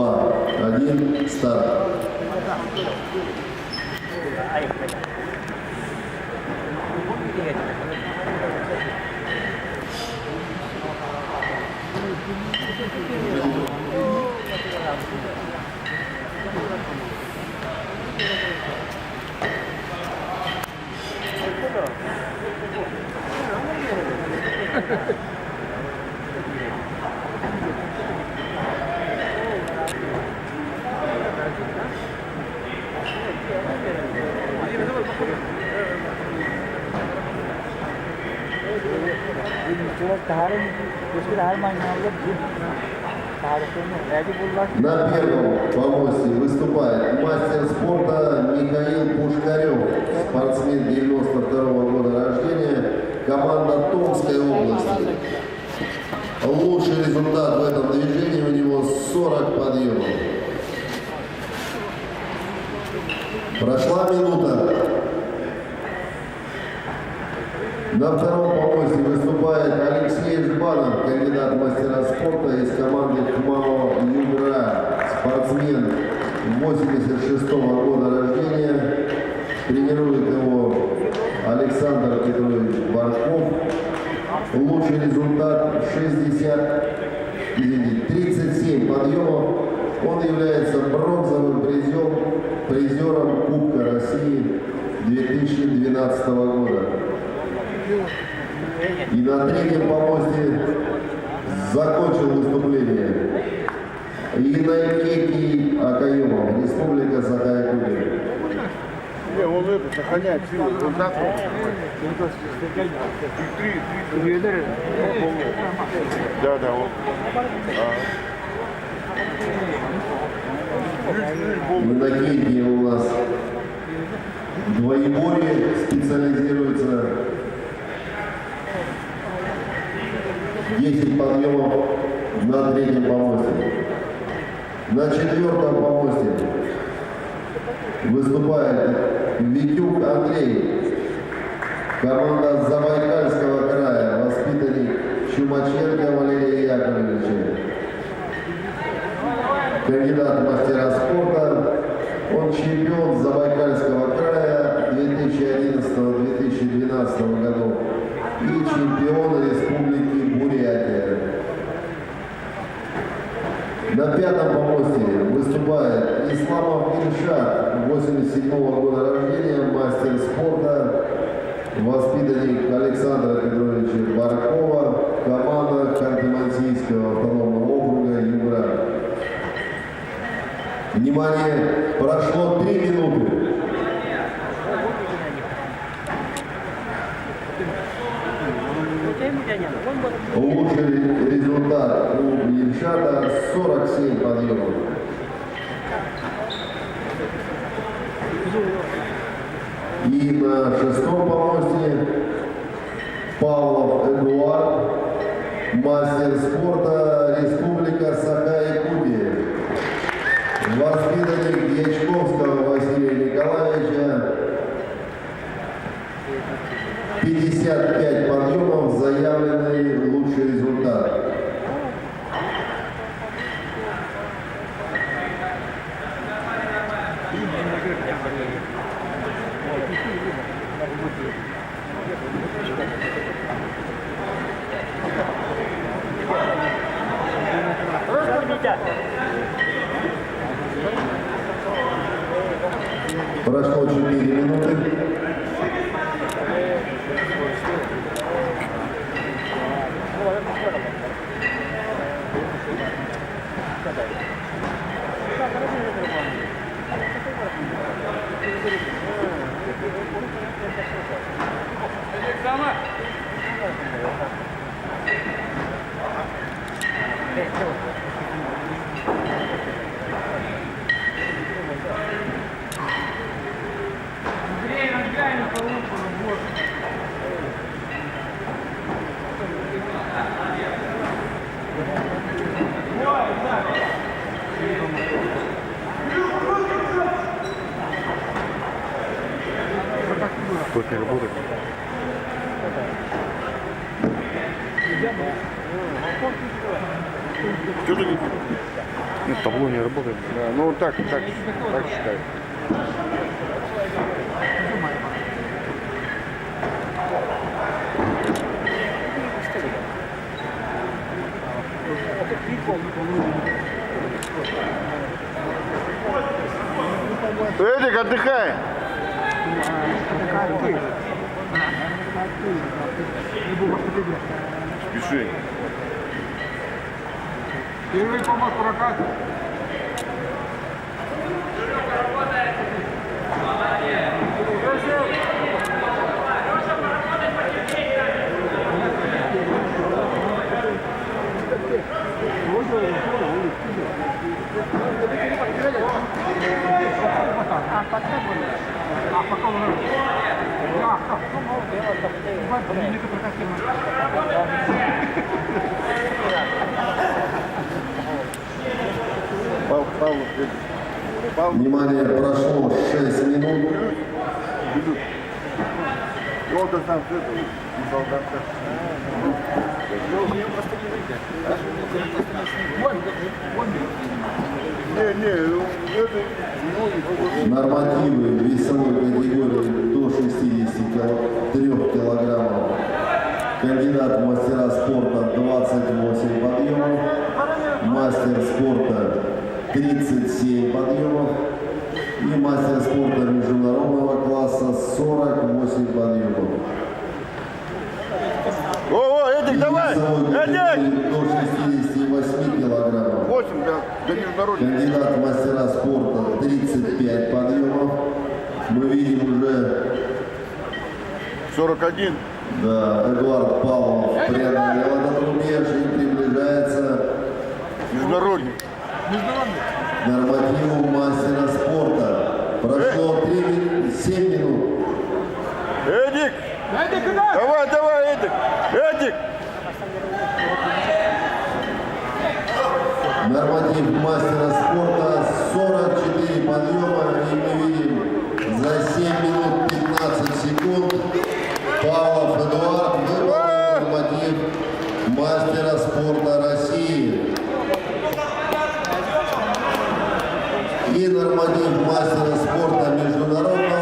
2, 1, старт. На первом помосте выступает мастер спорта Михаил Пушкарев, спортсмен 92-го года рождения, команда Томской области. Лучший результат в этом движении у него 40 подъемов. Прошла минута. На втором помосте выступает Алексей Жбанов, кандидат в мастера спорта из команды КМАО «Югра», спортсмен 86-го года рождения. Тренирует его Александр Петрович Барков. Лучший результат 37 подъемов. Он является бронзовым призером Кубка России 2012 года. И на третьем помосте закончил выступление Иннокентий Акаемов, Республика Саха-Якутия. Он это сохраняет силу. Он завтра. Да, он. Иннокентий у нас двоеборье специализируется. 10 подъемов на третьем помосте. На четвертом помосте выступает Витюк Андрей, команда Забайкальского края, воспитанник Чумаченко Валерия Яковлевича. Кандидат в мастера спорта, он чемпион Забайкальского края 2011-2012 годов и чемпион Республики Бурятия. На пятом помосте выступает Исламов Ильшат, 87-го года рождения, мастер спорта, воспитанник Александра Петровича Баркова, команда Ханты-Мансийского автономного округа «Югра». Внимание, прошло 3 минуты. Лучший результат у Ильшата 47 подъемов. И на шестом помосте Павлов Эдуард, мастер спорта, Республика Саха-Якутия. Воспитанник Дьячковского Василия Николаевича. 55 подъемов, заявленный лучший результат. Прошло 4 минуты. Только работать. Что ты? Ну, табло не работает. Да, ну так считай. Эдик, отдыхай. Спеши. Первый помог прокату. Павлов, Внимание, прошло 6 минут. долго там с этого, солдата. Не, это, Нормативы весовой категории до 63 килограммов. Кандидат в мастера спорта 28 подъемов. Мастер спорта 37 подъемов. И мастер спорта международного класса 48 подъемов. О, Эдик, давай! Весовой Эдик! категории до 68 килограммов. 8 до международных. Кандидат в мастера спорта 35 подъемов. Мы видим уже, 41. да, Эдуард Павлов преодолел этот рубеж и приближается Международный. к нормативу мастера спорта. Прошло 7 минут. Эдик! Давай, Эдик! Эдик! Норматив мастера спорта 44 подъема. И мы видим за 7 минут 15 секунд Павлов Эдуард выполнил норматив мастера спорта России. И норматив мастера спорта международного